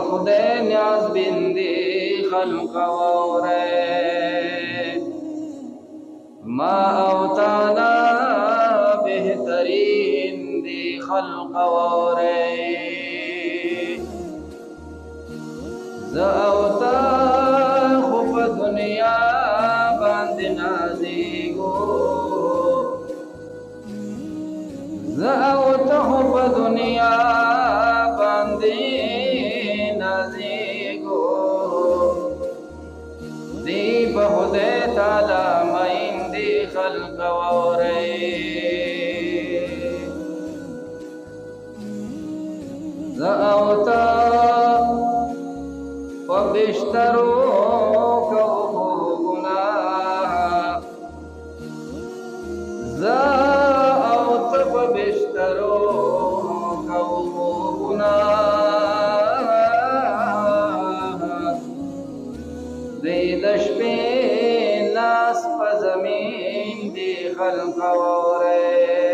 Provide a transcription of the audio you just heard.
خدای نیاز بندی خلق وره ما او تعالی بهترین دی خلق وره ز او تا خو په دنیا باندې نازیږو ز او تا خو په دنیا باندې نازیږو دی په خدای تعالی مین دی خلق وره ز او تا وبشترو کوو گناہ زا او تب بشترو کوو گناہ دی دشپی ناس پا زمین دی خلق وره